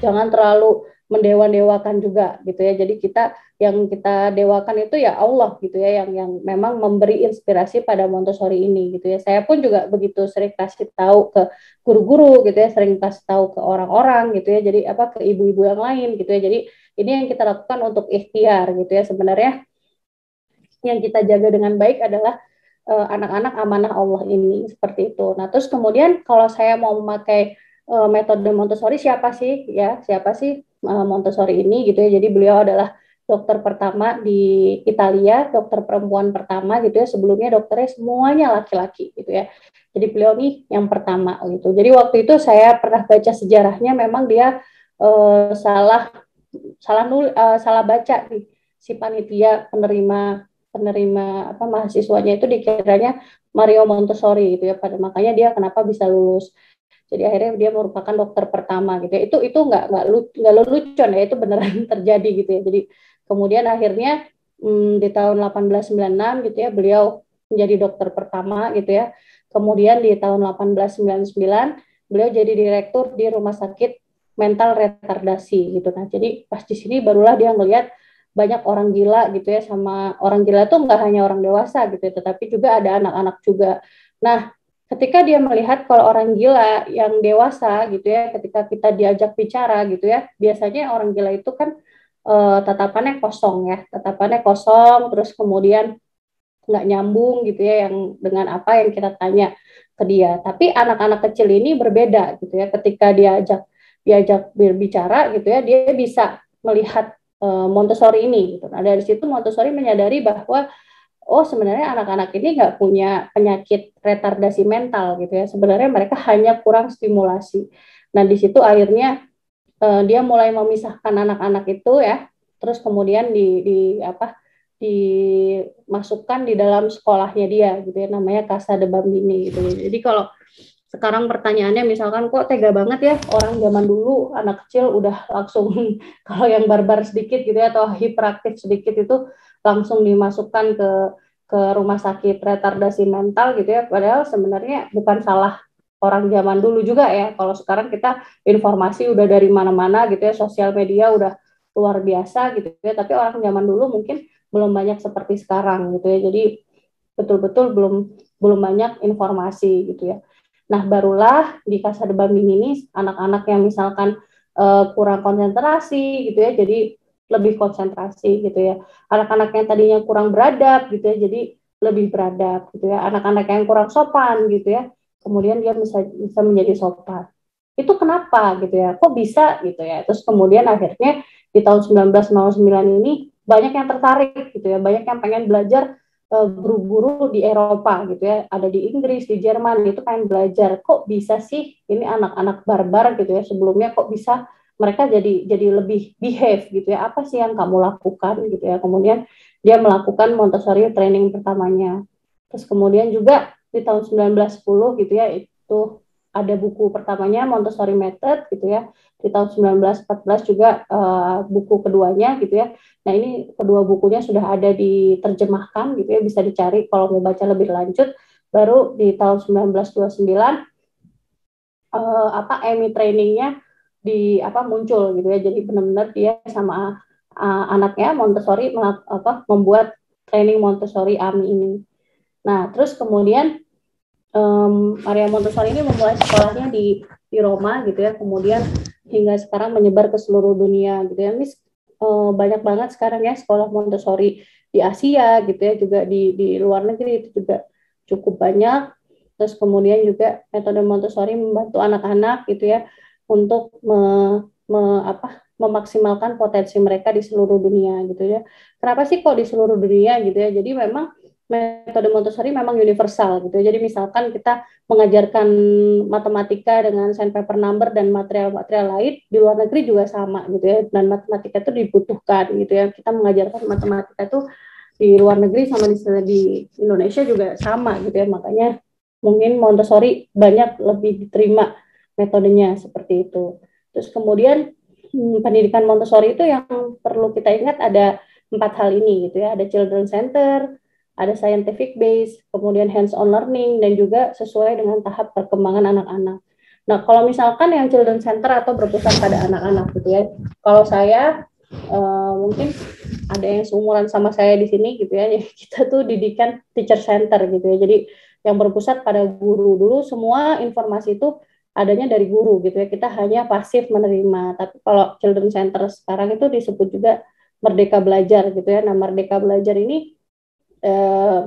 jangan terlalu mendewa-dewakan juga gitu ya. Jadi yang kita dewakan itu ya Allah gitu ya, yang memang memberi inspirasi pada Montessori ini gitu ya. Saya pun juga begitu sering kasih tahu ke guru-guru gitu ya, sering kasih tahu ke orang-orang gitu ya. Jadi ke ibu-ibu yang lain gitu ya. Jadi ini yang kita lakukan untuk ikhtiar gitu ya. Sebenarnya yang kita jaga dengan baik adalah anak-anak amanah Allah ini seperti itu. Nah, terus kemudian kalau saya mau memakai metode Montessori, siapa sih Montessori ini gitu ya. Jadi beliau adalah dokter pertama di Italia, dokter perempuan pertama gitu ya. Sebelumnya dokternya semuanya laki-laki gitu ya. Jadi beliau nih yang pertama gitu. Jadi waktu itu saya pernah baca sejarahnya, memang dia salah salah baca nih si panitia penerima penerima mahasiswanya itu dikiranya Mario Montessori gitu ya, pada makanya dia kenapa bisa lulus. Jadi akhirnya dia merupakan dokter pertama gitu ya. Itu nggak lelucon ya, itu beneran terjadi gitu ya. Jadi kemudian akhirnya di tahun 1896 gitu ya, beliau menjadi dokter pertama gitu ya. Kemudian di tahun 1899 beliau jadi direktur di rumah sakit mental retardasi gitu. Nah, jadi pas di sini barulah dia melihat banyak orang gila gitu ya, sama orang gila tuh nggak hanya orang dewasa gitu ya, tetapi juga ada anak-anak juga. Nah, ketika dia melihat kalau orang gila yang dewasa gitu ya, ketika kita diajak bicara gitu ya, biasanya orang gila itu kan tatapannya kosong ya, tatapannya kosong, terus kemudian nggak nyambung gitu ya, yang dengan apa yang kita tanya ke dia. Tapi anak-anak kecil ini berbeda gitu ya, ketika diajak diajak berbicara gitu ya, dia bisa melihat Montessori ini gitu. Nah, dari situ Montessori menyadari bahwa oh, sebenarnya anak-anak ini nggak punya penyakit retardasi mental gitu ya. Sebenarnya mereka hanya kurang stimulasi. Nah, di situ akhirnya dia mulai memisahkan anak-anak itu ya. Terus kemudian dimasukkan di dalam sekolahnya dia gitu ya, namanya Casa de Bambini gitu. Jadi kalau sekarang pertanyaannya misalkan kok tega banget ya orang zaman dulu anak kecil udah langsung kalau yang barbar sedikit gitu ya atau hiperaktif sedikit itu langsung dimasukkan ke rumah sakit retardasi mental gitu ya, padahal sebenarnya bukan salah orang zaman dulu juga ya. Kalau sekarang kita informasi udah dari mana-mana gitu ya, sosial media udah luar biasa gitu ya, tapi orang zaman dulu mungkin belum banyak seperti sekarang gitu ya. Jadi betul-betul belum belum banyak informasi gitu ya. Nah, barulah di Casa de Bambini ini anak-anak yang misalkan kurang konsentrasi gitu ya, jadi lebih konsentrasi gitu ya. Anak-anak yang tadinya kurang beradab gitu ya, jadi lebih beradab gitu ya. Anak-anak yang kurang sopan gitu ya, kemudian dia bisa menjadi sopan. Itu kenapa gitu ya? Kok bisa gitu ya? Terus kemudian akhirnya di tahun 1909 ini banyak yang tertarik gitu ya, banyak yang pengen belajar guru-guru di Eropa gitu ya, ada di Inggris, di Jerman, itu pengen belajar kok bisa sih ini anak-anak barbar gitu ya, sebelumnya kok bisa mereka jadi lebih behave gitu ya, apa sih yang kamu lakukan gitu ya. Kemudian dia melakukan Montessori training pertamanya. Terus kemudian juga di tahun 1910 gitu ya, itu ada buku pertamanya Montessori Method gitu ya. Di tahun 1914 juga buku keduanya gitu ya. Nah, ini kedua bukunya sudah ada diterjemahkan gitu ya, bisa dicari kalau mau baca lebih lanjut. Baru di tahun 1929 EMI trainingnya muncul gitu ya. Jadi benar-benar dia sama anaknya Montessori membuat training Montessori AMI ini. Nah, terus kemudian Maria Montessori ini memulai sekolahnya di Roma gitu ya. Kemudian hingga sekarang menyebar ke seluruh dunia gitu ya. Ini banyak banget sekarang ya sekolah Montessori di Asia gitu ya, juga di luar negeri itu juga cukup banyak. Terus kemudian juga metode Montessori membantu anak-anak gitu ya untuk memaksimalkan potensi mereka di seluruh dunia gitu ya. Kenapa sih kok di seluruh dunia gitu ya? Jadi memang metode Montessori memang universal gitu. Jadi misalkan kita mengajarkan matematika dengan sandpaper number dan material-material lain di luar negeri juga sama gitu ya. Dan matematika itu dibutuhkan gitu ya. Kita mengajarkan matematika itu di luar negeri sama di Indonesia juga sama gitu ya. Makanya mungkin Montessori banyak lebih diterima metodenya seperti itu. Terus kemudian pendidikan Montessori itu yang perlu kita ingat ada 4 hal ini gitu ya. Ada children center, ada scientific base, kemudian hands-on learning, dan juga sesuai dengan tahap perkembangan anak-anak. Nah, kalau misalkan yang children center atau berpusat pada anak-anak gitu ya, kalau saya mungkin ada yang seumuran sama saya di sini gitu ya, kita tuh didikan teacher center gitu ya, jadi yang berpusat pada guru. Dulu semua informasi itu adanya dari guru gitu ya, kita hanya pasif menerima. Tapi kalau children center sekarang itu disebut juga Merdeka Belajar gitu ya. Nah, Merdeka Belajar ini eh,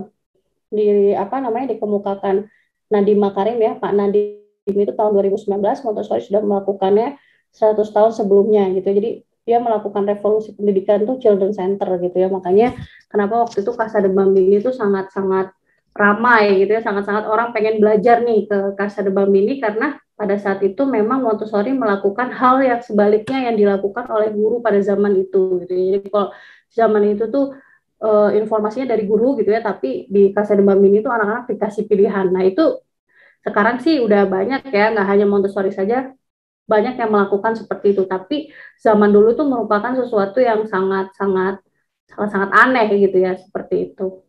di apa namanya dikemukakan Nadiem Makarim ya, Pak Nadiem itu tahun 2019, Montessori sudah melakukannya 100 tahun sebelumnya gitu. Jadi dia melakukan revolusi pendidikan tuh children center gitu ya. Makanya kenapa waktu itu Casa de Bambini itu sangat-sangat ramai gitu ya, sangat-sangat orang pengen belajar nih ke Casa de Bambini karena pada saat itu memang Montessori melakukan hal yang sebaliknya yang dilakukan oleh guru pada zaman itu gitu ya. Jadi kalau zaman itu tuh informasinya dari guru gitu ya, tapi di Casa de Bambini itu anak-anak dikasih pilihan. Nah itu sekarang sih udah banyak ya, nggak hanya Montessori saja, banyak yang melakukan seperti itu. Tapi zaman dulu tuh merupakan sesuatu yang sangat-sangat aneh gitu ya, seperti itu.